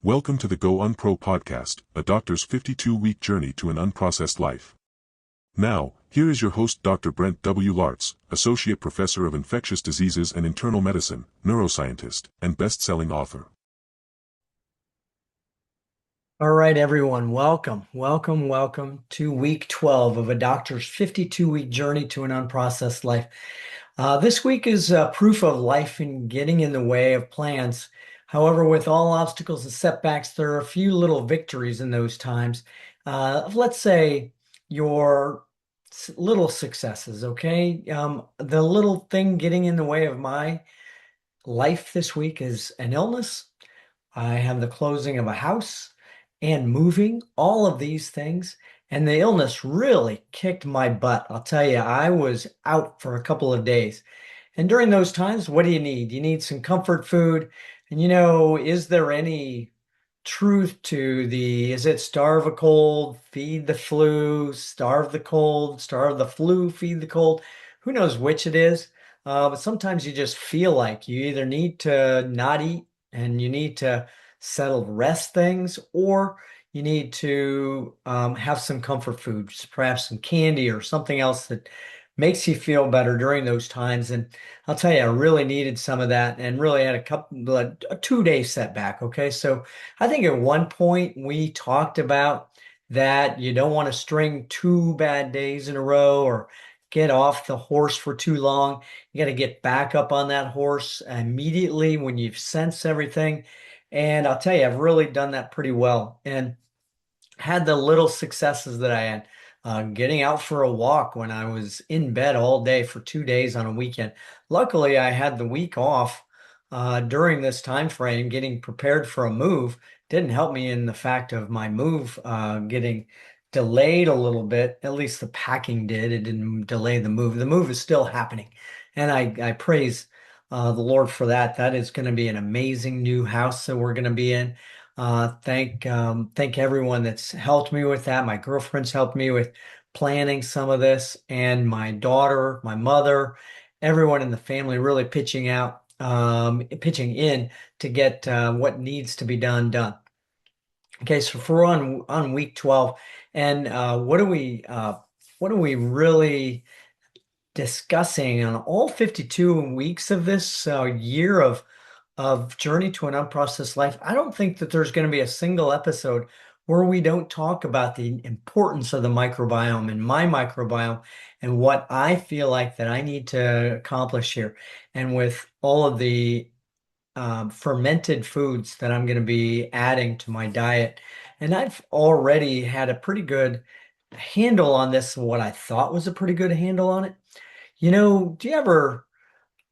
Welcome to the Go Unpro podcast, a doctor's 52-week journey to an unprocessed life. Now, here is your host Dr. Brent W. Laartz, Associate Professor of Infectious Diseases and Internal Medicine, neuroscientist, and best-selling author. All right, everyone, welcome to week 12 of a doctor's 52-week journey to an unprocessed life. This week is proof of life in getting in the way of plans. However, with all obstacles and setbacks, there are a few little victories in those times. Let's say your little successes, okay? The little thing getting in the way of my life this week is an illness. I have the closing of a house and moving, all of these things. And the illness really kicked my butt. I'll tell you, I was out for a couple of days. And during those times, what do you need? You need some comfort food. And is there any truth to is it starve a cold, feed the flu, starve the cold, starve the flu, feed the cold? Who knows which it is? But sometimes you just feel like you either need to not eat and you need to settle rest things, or you need to have some comfort food, perhaps some candy or something else that makes you feel better during those times. And I'll tell you, I really needed some of that and really had a 2 day setback. Okay. So I think at one point we talked about that you don't want to string 2 bad days in a row or get off the horse for too long. You got to get back up on that horse immediately when you've sensed everything. And I'll tell you, I've really done that pretty well and had the little successes that I had. Getting out for a walk when I was in bed all day for 2 days on a weekend. Luckily, I had the week off during this time frame. Getting prepared for a move didn't help me in the fact of my move getting delayed a little bit. At least the packing did. It didn't delay the move. The move is still happening, and I praise the Lord for that. That is going to be an amazing new house that we're going to be in. Thank everyone that's helped me with that. My girlfriend's helped me with planning some of this, and my daughter, my mother, everyone in the family really pitching in to get what needs to be done. Okay, so if we're on week 12, and what are we really discussing on all 52 weeks of this year of Journey to an Unprocessed Life? I don't think that there's going to be a single episode where we don't talk about the importance of the microbiome and my microbiome and what I feel like that I need to accomplish here. And with all of the fermented foods that I'm going to be adding to my diet. And I've already had a pretty good handle on this, what I thought was a pretty good handle on it. Do you ever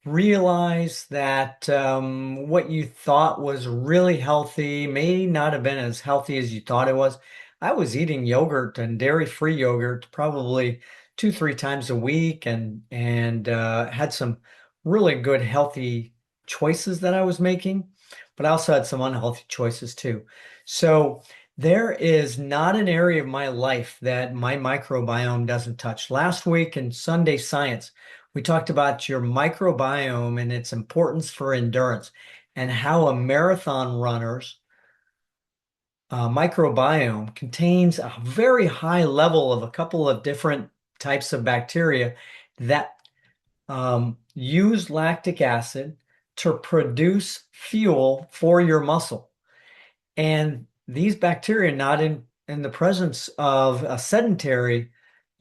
realize that what you thought was really healthy may not have been as healthy as you thought it was? I was eating yogurt and dairy-free yogurt probably 2, 3 times a week, and had some really good healthy choices that I was making, but I also had some unhealthy choices too. So there is not an area of my life that my microbiome doesn't touch. Last week in Sunday Science, we talked about your microbiome and its importance for endurance and how a marathon runner's microbiome contains a very high level of a couple of different types of bacteria that use lactic acid to produce fuel for your muscle. And these bacteria, not in the presence of a sedentary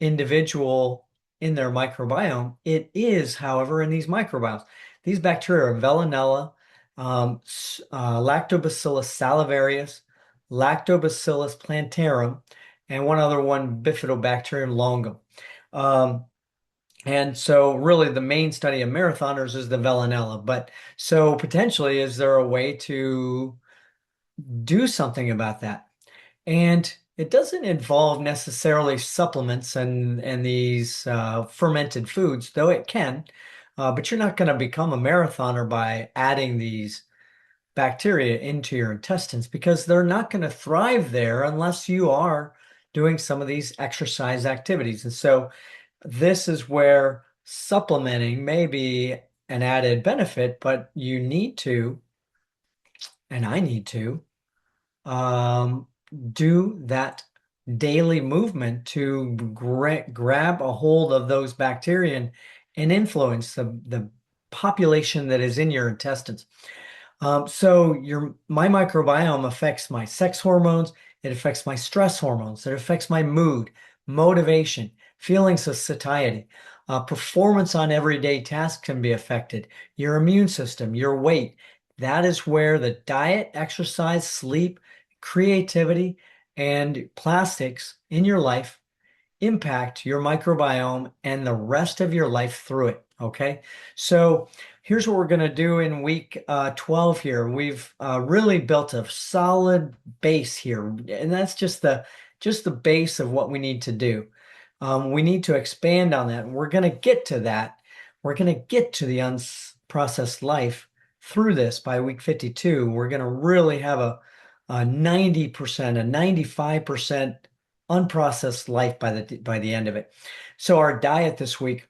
individual in their microbiome, it is, however, in these microbiomes. These bacteria are Veillonella, Lactobacillus salivarius, Lactobacillus plantarum, and one other one, Bifidobacterium longum. And so really the main study of marathoners is the Veillonella. But so potentially, is there a way to do something about that? And it doesn't involve necessarily supplements and these fermented foods, though it can. But you're not going to become a marathoner by adding these bacteria into your intestines because they're not going to thrive there unless you are doing some of these exercise activities. And so this is where supplementing may be an added benefit, but you need to, and I need to, um, do that daily movement to grab a hold of those bacteria and influence the population that is in your intestines. So my microbiome affects my sex hormones, it affects my stress hormones, it affects my mood, motivation, feelings of satiety. Performance on everyday tasks can be affected. Your immune system, your weight. That is where the diet, exercise, sleep, creativity, and plastics in your life impact your microbiome and the rest of your life through it. Okay. So here's what we're going to do in week 12 here. We've really built a solid base here, and that's just the base of what we need to do. We need to expand on that. We're going to get to that. We're going to get to the unprocessed life through this by week 52. We're going to really have a 90%, a 95% unprocessed life by the end of it. So our diet this week,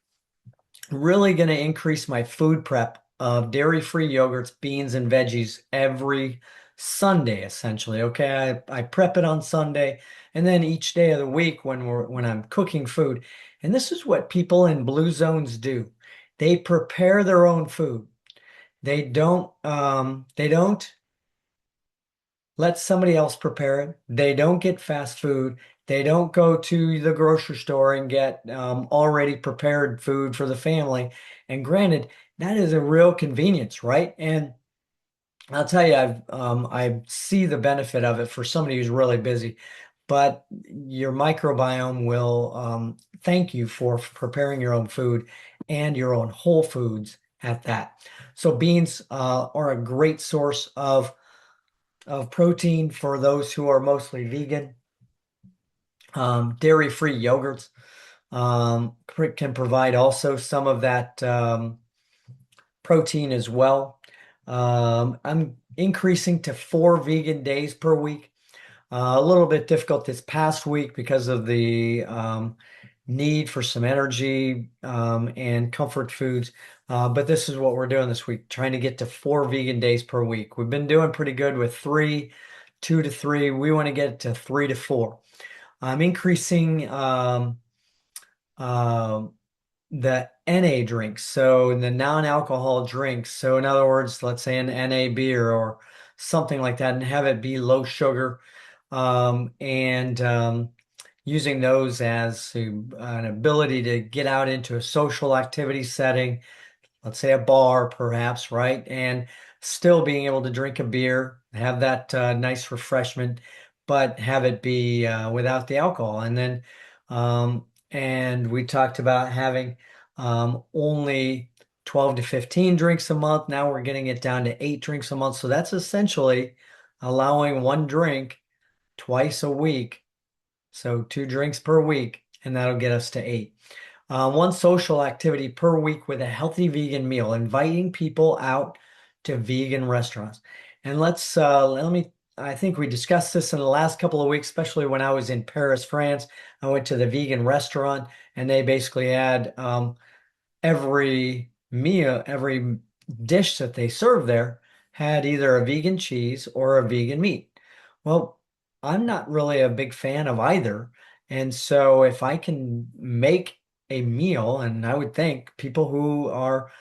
really going to increase my food prep of dairy-free yogurts, beans, and veggies every Sunday, essentially. Okay, I prep it on Sunday, and then each day of the week when I'm cooking food. And this is what people in blue zones do. They prepare their own food. They don't let somebody else prepare it. They don't get fast food. They don't go to the grocery store and get already prepared food for the family. And granted, that is a real convenience, right? And I'll tell you, I see the benefit of it for somebody who's really busy. But your microbiome will thank you for preparing your own food and your own whole foods at that. So beans are a great source of protein for those who are mostly vegan. Dairy-free yogurts can provide also some of that protein as well. I'm increasing to 4 vegan days per week. A little bit difficult this past week because of the need for some energy and comfort foods. But this is what we're doing this week, trying to get to 4 vegan days per week. We've been doing pretty good with 2 to 3. We want to get to 3 to 4. I'm increasing uh, the NA drinks, so the non-alcohol drinks. So in other words, let's say an NA beer or something like that, and have it be low sugar, and using those as an ability to get out into a social activity setting, let's say a bar perhaps, right? And still being able to drink a beer, have that nice refreshment, but have it be without the alcohol. And we talked about having only 12 to 15 drinks a month. Now we're getting it down to 8 drinks a month. So that's essentially allowing one drink twice a week. So 2 drinks per week, and that'll get us to 8. One social activity per week with a healthy vegan meal, inviting people out to vegan restaurants. And I think we discussed this in the last couple of weeks, especially when I was in Paris, France. I went to the vegan restaurant and they basically had every meal, every dish that they served there had either a vegan cheese or a vegan meat. Well, I'm not really a big fan of either. And so if I can make a meal, and I would think people who are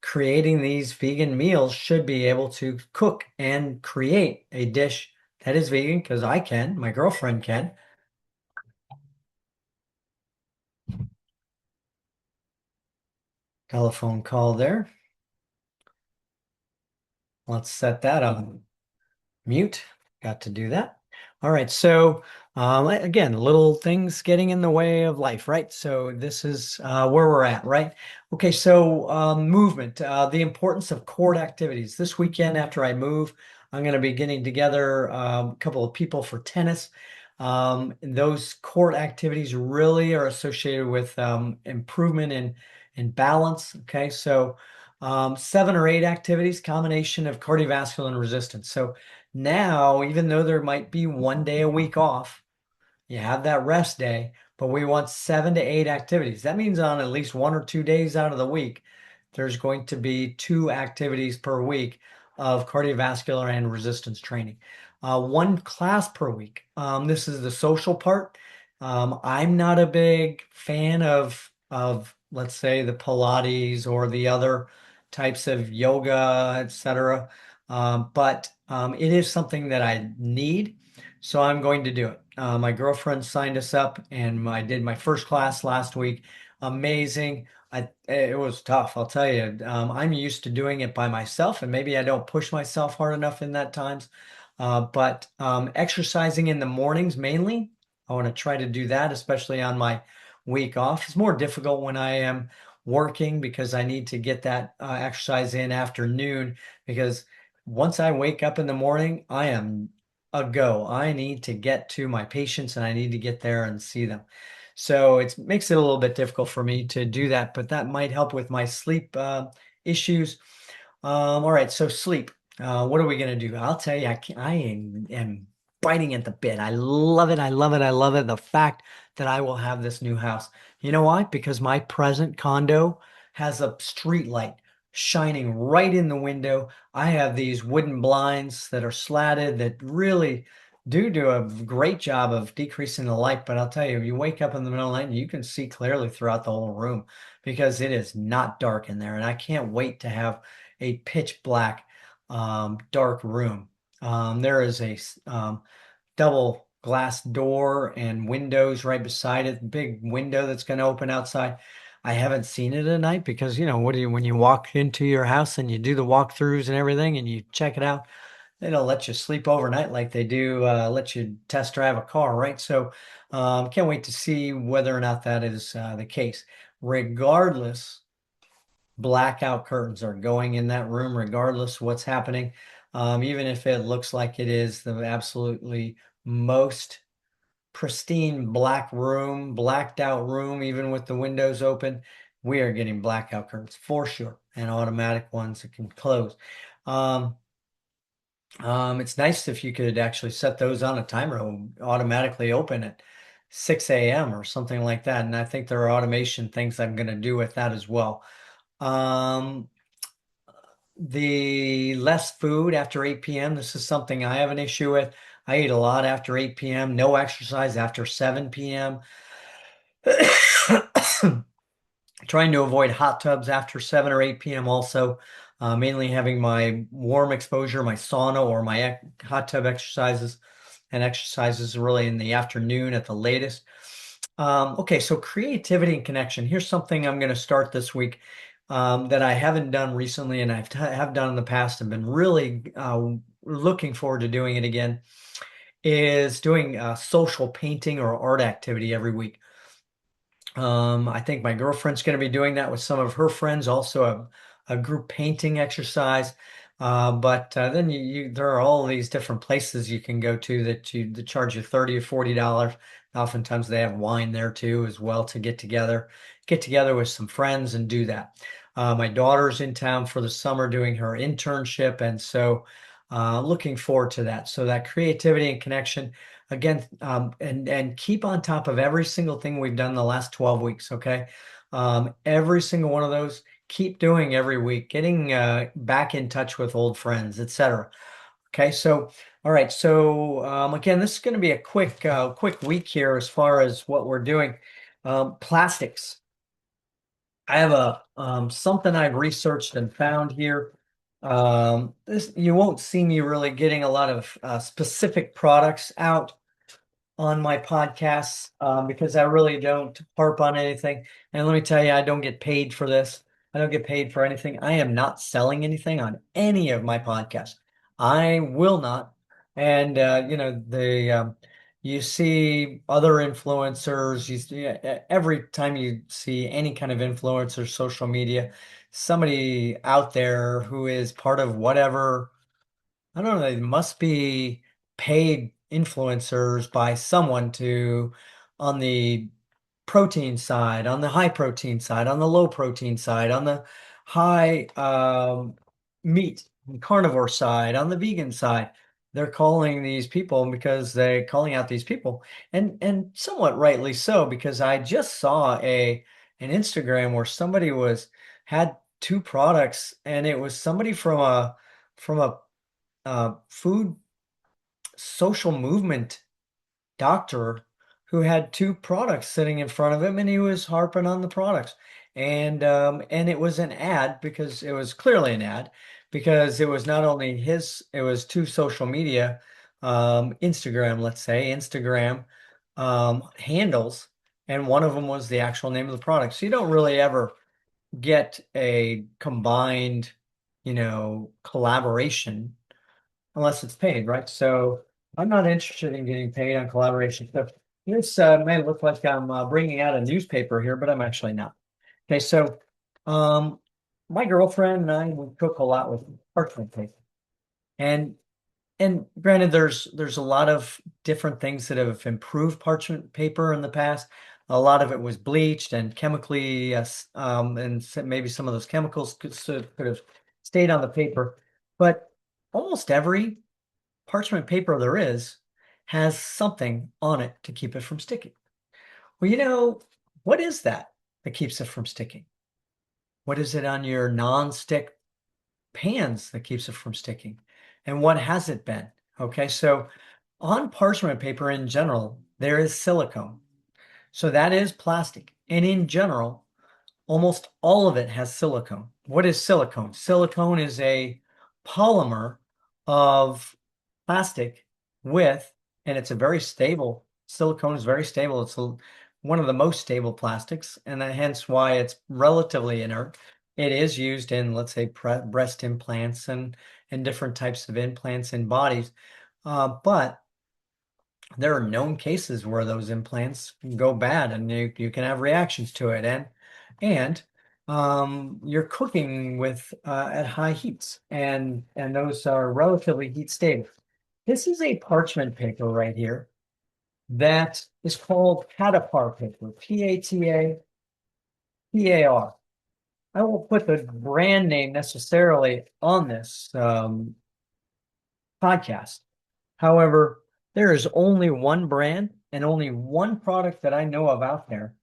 creating these vegan meals should be able to cook and create a dish that is vegan, because I can, my girlfriend can. Telephone call there. Let's set that up. Mute. Got to do that. All right. So again, little things getting in the way of life, right? So this is where we're at, right? Okay. So movement, the importance of court activities. This weekend after I move, I'm going to be getting together a couple of people for tennis. Those court activities really are associated with improvement in balance. Okay. So 7 or 8 activities, combination of cardiovascular and resistance. So now, even though there might be one day a week off, you have that rest day, but we want 7 to 8 activities. That means on at least 1 or 2 days out of the week, there's going to be 2 activities per week of cardiovascular and resistance training. one class per week. This is the social part. I'm not a big fan of let's say the Pilates or the other types of yoga, etc. But it is something that I need, so I'm going to do it. My girlfriend signed us up, and I did my first class last week. Amazing. It was tough, I'll tell you. I'm used to doing it by myself, and maybe I don't push myself hard enough in that times. But exercising in the mornings mainly, I want to try to do that, especially on my week off. It's more difficult when I am working because I need to get that exercise in afternoon because once I wake up in the morning, I am a go. I need to get to my patients and I need to get there and see them. So it makes it a little bit difficult for me to do that, but that might help with my sleep issues. All right, so sleep. What are we gonna do? I'll tell you, I am biting at the bit. I love it. I love it. I love it. The fact that I will have this new house. You know why? Because my present condo has a street light shining right in the window. I have these wooden blinds that are slatted that really do a great job of decreasing the light. But I'll tell you, you wake up in the middle of the night and you can see clearly throughout the whole room because it is not dark in there. And I can't wait to have a pitch black, dark room. There is a double glass door and windows right beside it, big window that's going to open outside. I haven't seen it at night because, what do you, when you walk into your house and you do the walkthroughs and everything and you check it out, they don't let you sleep overnight like they do, let you test drive a car, right? So, can't wait to see whether or not that is the case. Regardless, blackout curtains are going in that room regardless what's happening. Even if it looks like it is the absolutely most pristine black room, blacked out room, even with the windows open, we are getting blackout curtains for sure, and automatic ones that can close. Um, it's nice if you could actually set those on a timer, it'll automatically open at 6 a.m. or something like that. And I think there are automation things I'm going to do with that as well. Um, the less food after 8 p.m. This is something I have an issue with. I eat a lot after 8 p.m., no exercise after 7 p.m. Trying to avoid hot tubs after 7 or 8 p.m. also. Mainly having my warm exposure, my sauna or my hot tub exercises, and exercises really in the afternoon at the latest. Okay, so creativity and connection. Here's something I'm going to start this week that I haven't done recently, and have done in the past and been really looking forward to doing it again, is doing social painting or art activity every week. I think my girlfriend's going to be doing that with some of her friends, also a group painting exercise. But then there are all these different places you can go to that charge you $30 or $40. Oftentimes they have wine there too as well to get together with some friends and do that. My daughter's in town for the summer doing her internship, and so looking forward to that. So that creativity and connection again, and keep on top of every single thing we've done the last 12 weeks. Okay. Every single one of those, keep doing every week, getting back in touch with old friends, etc. Okay. So, all right. So, again, this is going to be a quick week here as far as what we're doing. Plastics. I have something I've researched and found here. This, you won't see me really getting a lot of specific products out on my podcasts because I really don't harp on anything. And let me tell you, I don't get paid for this. I don't get paid for anything. I am not selling anything on any of my podcasts. I will not. And you see other influencers. Every time you see any kind of influencer, social media, somebody out there who is part of whatever, I don't know, they must be paid influencers by someone to, on the protein side, on the high protein side, on the low protein side, on the high meat and carnivore side, on the vegan side. They're calling these people because they're calling out these people, and somewhat rightly so, because I just saw an Instagram where somebody had two products, and it was somebody from a food social movement doctor who had two products sitting in front of him, and he was harping on the products. And it was an ad, because it was clearly an ad, because it was not only his, it was two social media, Instagram, let's say, Instagram handles, and one of them was the actual name of the product. So you don't really ever get a combined, collaboration unless it's paid, right? So I'm not interested in getting paid on collaboration. So this may look like I'm bringing out a newspaper here, but I'm actually not. Okay, so um, my girlfriend and I, we cook a lot with parchment paper, and granted, there's a lot of different things that have improved parchment paper in the past. A lot of it was bleached and chemically, yes, and maybe some of those chemicals could have stayed on the paper. But almost every parchment paper there is has something on it to keep it from sticking. Well, what is that keeps it from sticking? What is it on your non-stick pans that keeps it from sticking? And what has it been? Okay, so on parchment paper in general, there is silicone. So that is plastic. And in general, almost all of it has silicone. What is silicone? Silicone is a polymer of plastic with, and it's a very stable, silicone is very stable. It's one of the most stable plastics, and hence why it's relatively inert. It is used in, let's say, breast implants and different types of implants in bodies. But there are known cases where those implants go bad and you can have reactions to it. And you're cooking with at high heats, and those are relatively heat stable. This is a parchment paper right here that is called Patapar paper, P-A-T-A-P-A-R. I won't put the brand name necessarily on this podcast. However, there is only one brand and only one product that I know of out there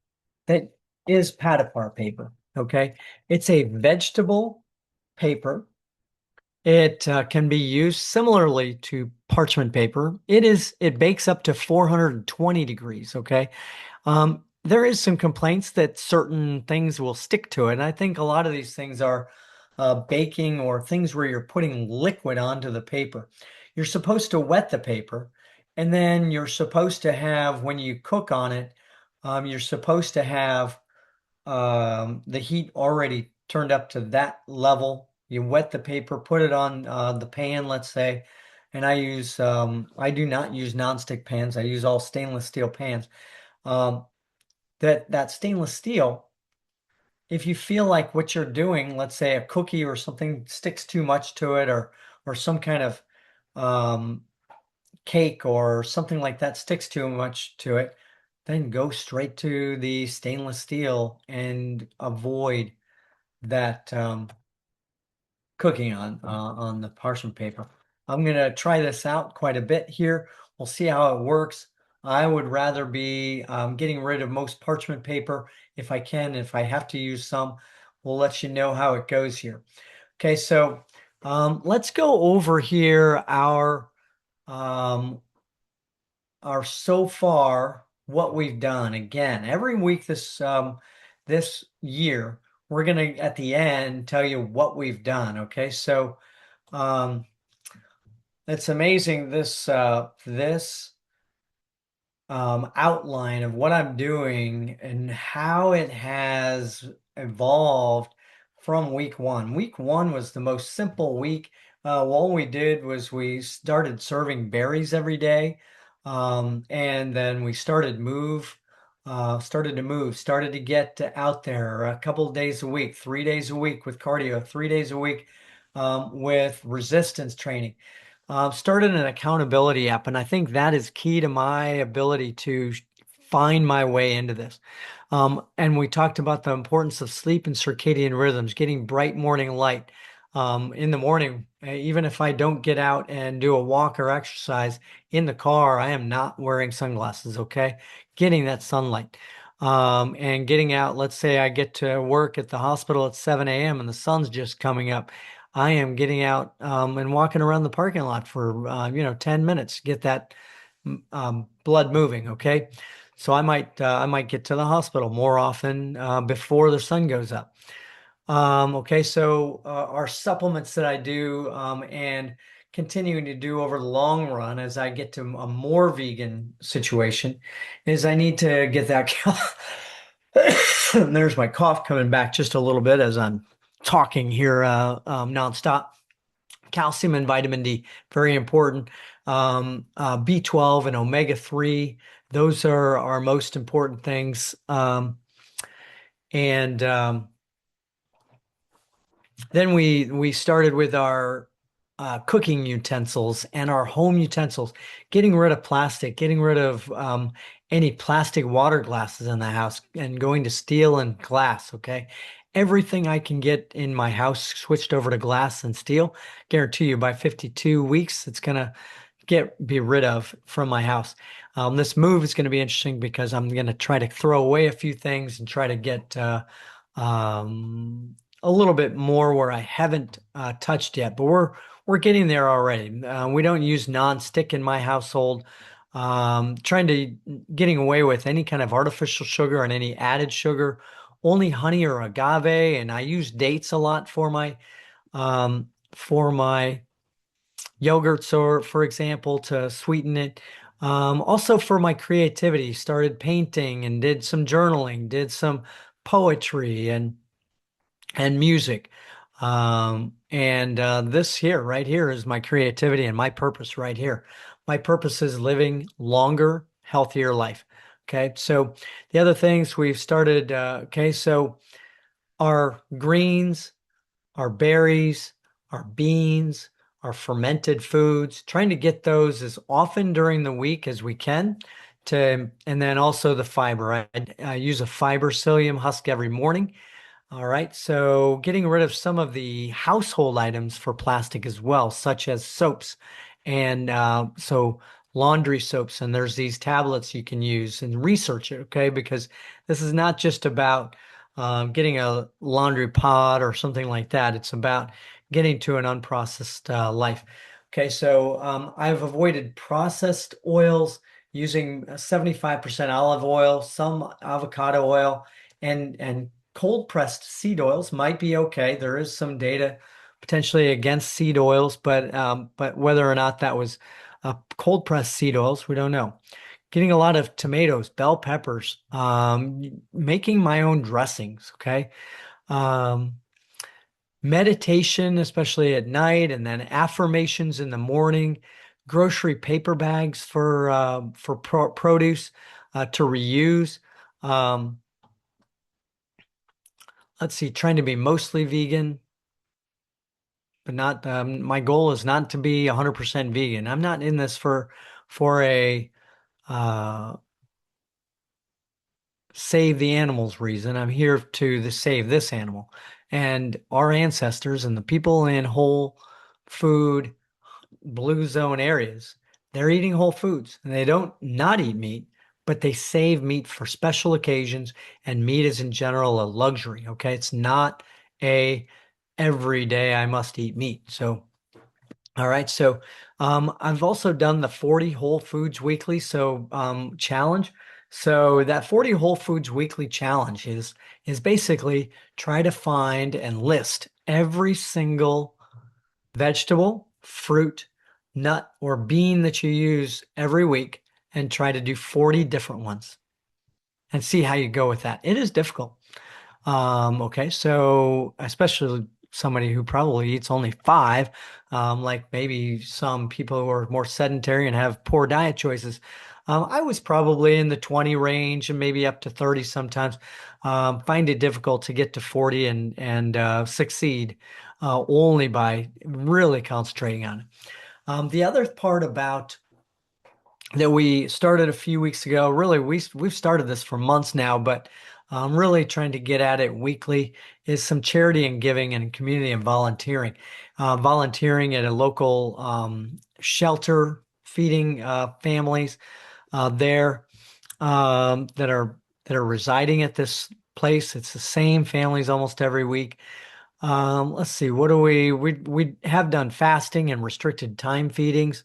that is Patapar paper. Okay. It's a vegetable paper. It can be used similarly to parchment paper. It bakes up to 420 degrees. Okay. There is some complaints that certain things will stick to it. And I think a lot of these things are baking or things where you're putting liquid onto the paper. You're supposed to wet the paper, and then you're supposed to have, when you cook on it, you're supposed to have the heat already turned up to that level. You wet the paper, put it on the pan, let's say, and I do not use nonstick pans. I use all stainless steel pans. Um, that stainless steel, if you feel like what you're doing, let's say a cookie or something sticks too much to it, or some kind of um, cake or something like that sticks too much to it, then go straight to the stainless steel and avoid that cooking on the parchment paper. I'm gonna try this out quite a bit here. We'll see how it works. I would rather be getting rid of most parchment paper if I can. If I have to use some, we'll let you know how it goes here. Okay, so let's go over here um, our so far what we've done. Again, every week this year, we're gonna at the end tell you what we've done. Okay, so um, it's amazing this outline of what I'm doing and how it has evolved from week one. Week one was the most simple week. All we did was we started serving berries every day. And then we started to get out there a couple of days a week, 3 days a week with cardio, 3 days a week with resistance training. Started an accountability app, and I think that is key to my ability to find my way into this. And we talked about the importance of sleep and circadian rhythms, getting bright morning light in the morning. Even if I don't get out and do a walk or exercise in the car, I am not wearing sunglasses, okay? Getting that sunlight. And getting out, let's say I get to work at the hospital at 7 a.m. and the sun's just coming up. I am getting out and walking around the parking lot for 10 minutes, get that blood moving. Okay, so I might get to the hospital more often before the sun goes up. Okay, so our supplements that I do and continuing to do over the long run as I get to a more vegan situation is I need to get that. There's my cough coming back just a little bit as I'm talking here nonstop. Calcium and vitamin D, very important. B12 and omega-3, those are our most important things. And Then we started with our cooking utensils and our home utensils, getting rid of plastic, getting rid of any plastic water glasses in the house, and going to steel and glass. Okay, everything I can get in my house switched over to glass and steel. Guarantee you, by 52 weeks, it's gonna be rid of from my house. This move is going to be interesting because I'm going to try to throw away a few things and try to get a little bit more where I haven't touched yet, but we're getting there already. We don't use non-stick in my household. Trying to getting away with any kind of artificial sugar and any added sugar, only honey or agave, and I use dates a lot for my yogurts, or for example, to sweeten it. Also for my creativity, started painting and did some journaling, did some poetry and music. And This here, right here, is my creativity and my purpose right here. My purpose is living longer, healthier life. Okay, so the other things we've started, okay, so our greens, our berries, our beans, our fermented foods, trying to get those as often during the week as we can and then also the fiber. I use a fiber psyllium husk every morning. All right, so getting rid of some of the household items for plastic as well, such as soaps and so laundry soaps. And there's these tablets you can use and research it, okay? Because this is not just about getting a laundry pod or something like that. It's about getting to an unprocessed life. Okay, so I've avoided processed oils using 75% olive oil, some avocado oil, and cold pressed seed oils might be okay. There is some data potentially against seed oils, but whether or not that was cold pressed seed oils, we don't know. Getting a lot of tomatoes, bell peppers, making my own dressings. Okay. Um, Meditation, especially at night, and then affirmations in the morning. Grocery paper bags for produce to reuse. Um, let's see, trying to be mostly vegan, but not, my goal is not to be 100% vegan. I'm not in this for a uh, save the animals reason. I'm here to save this animal. And our ancestors and the people in whole food, blue zone areas, they're eating whole foods and they don't not eat meat, but they save meat for special occasions, and meat is in general a luxury. Okay. It's not a every day I must eat meat. So, all right. So, I've also done the 40 Whole Foods Weekly challenge. So that 40 Whole Foods Weekly challenge is basically try to find and list every single vegetable, fruit, nut, or bean that you use every week and try to do 40 different ones and see how you go with that. It is difficult. Okay, so especially somebody who probably eats only five, like maybe some people who are more sedentary and have poor diet choices. I was probably in the 20 range and maybe up to 30 sometimes. Find it difficult to get to 40 and succeed only by really concentrating on it. The other part about that we started a few weeks ago. Really, we've started this for months now, but I'm really trying to get at it weekly. Is some charity and giving and community and volunteering. Volunteering at a local shelter, feeding families there that are residing at this place. It's the same families almost every week. Let's see, what do we have done fasting and restricted time feedings.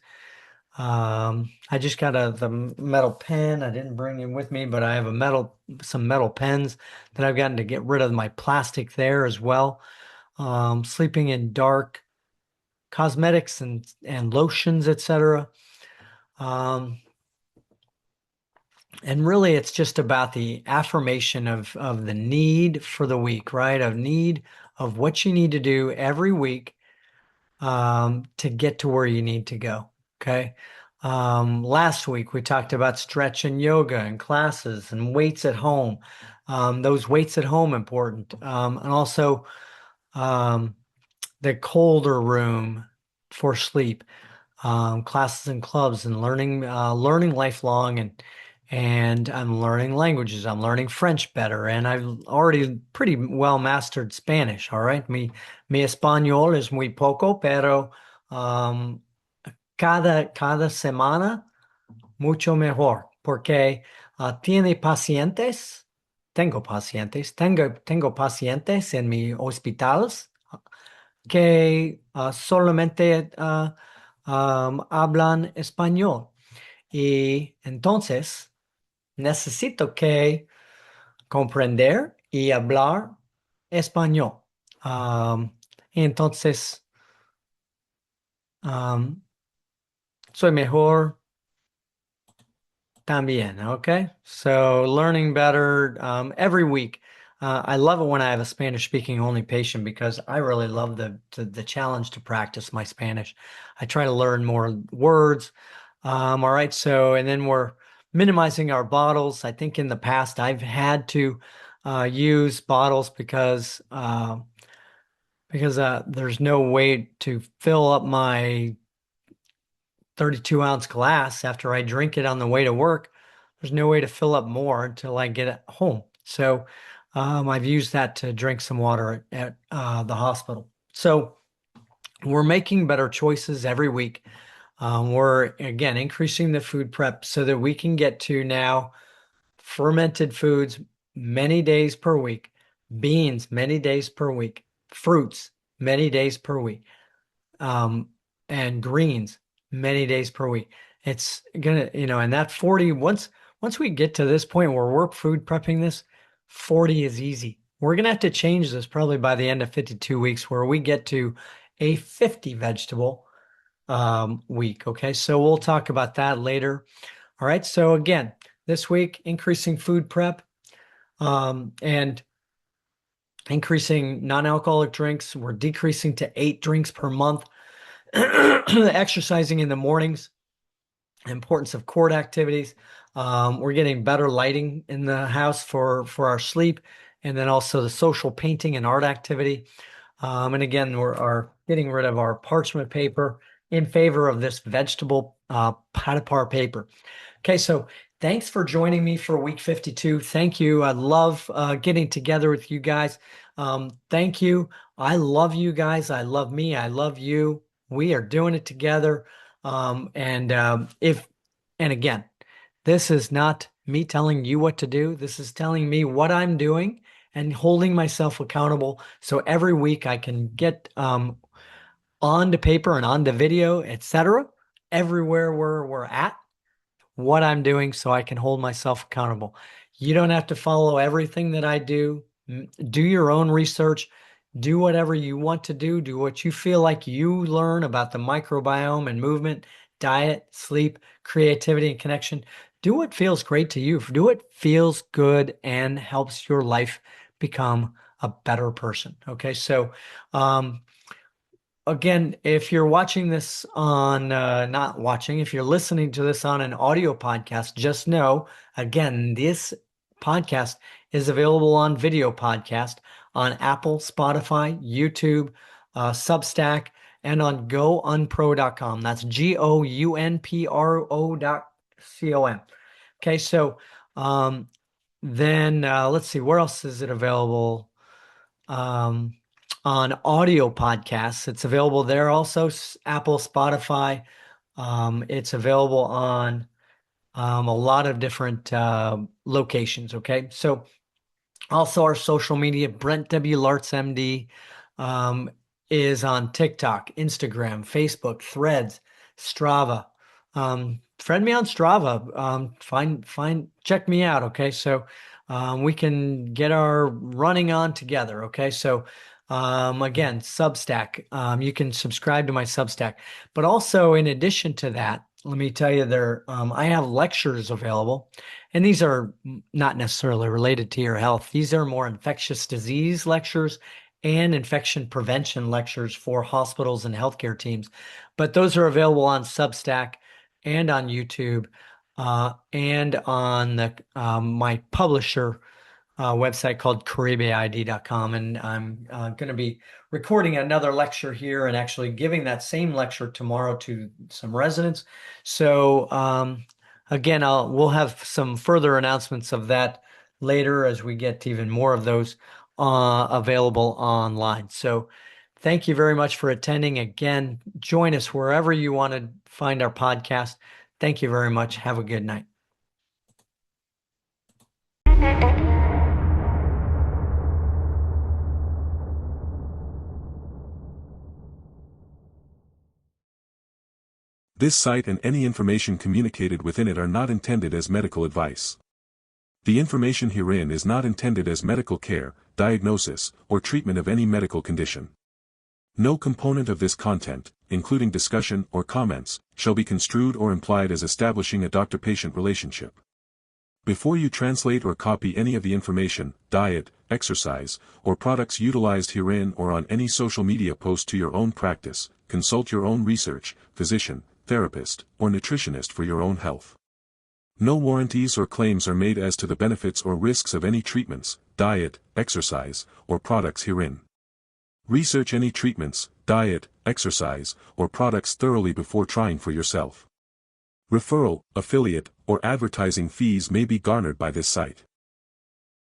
I just got the metal pen. I didn't bring it with me, but I have some metal pens that I've gotten to get rid of my plastic there as well. Sleeping in dark, cosmetics and lotions, etc. Um, and really, it's just about the affirmation of the need for the week, right? Of need of what you need to do every week to get to where you need to go. Okay. Last week we talked about stretch and yoga and classes and weights at home. Those weights at home important, and also um, the colder room for sleep, classes and clubs, and learning lifelong, and I'm learning languages. I'm learning French better, and I've already pretty well mastered Spanish. All right, mi español es muy poco, pero um, cada semana mucho mejor, porque tiene pacientes. Tengo pacientes en mi hospitales que solamente hablan español. Y entonces necesito que comprender y hablar español. Um, entonces, um, soy mejor también, okay? So learning better every week. I love it when I have a Spanish speaking only patient because I really love the challenge to practice my Spanish. I try to learn more words. All right, so and then we're minimizing our bottles. I think in the past I've had to use bottles because there's no way to fill up my 32-ounce glass after I drink it on the way to work. There's no way to fill up more until I get at home. So I've used that to drink some water at the hospital. So we're making better choices every week. We're again increasing the food prep so that we can get to now fermented foods many days per week, beans many days per week, fruits many days per week, um, and greens many days per week. It's gonna, and that 40, once we get to this point where we're food prepping this, 40 is easy. We're gonna have to change this probably by the end of 52 weeks where we get to a 50 vegetable week. Okay, so we'll talk about that later. All right, so again, this week, increasing food prep and increasing non-alcoholic drinks. We're decreasing to 8 drinks per month. Exercising in the mornings, importance of cord activities. We're getting better lighting in the house for our sleep, and then also the social painting and art activity. And again, we're getting rid of our parchment paper in favor of this vegetable pot-of-par paper. Okay, so thanks for joining me for week 52. Thank you. I love getting together with you guys. Thank you. I love you guys. I love me. I love you. We are doing it together. And again, this is not me telling you what to do. This is telling me what I'm doing and holding myself accountable. So every week I can get onto paper and onto video, etc. Everywhere where we're at what I'm doing so I can hold myself accountable. You don't have to follow everything that I do. Do your own research. Do whatever you want to do. Do what you feel like you learn about the microbiome and movement, diet, sleep, creativity, and connection. Do what feels great to you. Do what feels good and helps your life become a better person. Okay, so again, if you're watching this on, not watching, if you're listening to this on an audio podcast, just know, again, this podcast is available on video podcast on Apple, Spotify, YouTube, Substack, and on gounpro.com. That's GOUNPRO.com. Okay, so then let's see, where else is it available? Um, on audio podcasts. It's available there also, Apple, Spotify. It's available on a lot of different locations. Okay. So also our social media, Brent W. Laartz, MD. um, is on TikTok, Instagram, Facebook, Threads, Strava. Friend me on Strava. Check me out. Okay. So, we can get our running on together. Okay. So, again, Substack, you can subscribe to my Substack, but also in addition to that, let me tell you I have lectures available, and these are not necessarily related to your health. These are more infectious disease lectures and infection prevention lectures for hospitals and healthcare teams. But those are available on Substack and on YouTube, and on my publisher website called caribeid.com. And I'm going to be recording another lecture here and actually giving that same lecture tomorrow to some residents. So again, we'll have some further announcements of that later as we get even more of those available online. So thank you very much for attending. Again, join us wherever you want to find our podcast. Thank you very much. Have a good night. This site and any information communicated within it are not intended as medical advice. The information herein is not intended as medical care, diagnosis, or treatment of any medical condition. No component of this content, including discussion or comments, shall be construed or implied as establishing a doctor-patient relationship. Before you translate or copy any of the information, diet, exercise, or products utilized herein or on any social media post to your own practice, consult your own research, physician, therapist, or nutritionist for your own health. No warranties or claims are made as to the benefits or risks of any treatments, diet, exercise, or products herein. Research any treatments, diet, exercise, or products thoroughly before trying for yourself. Referral, affiliate, or advertising fees may be garnered by this site.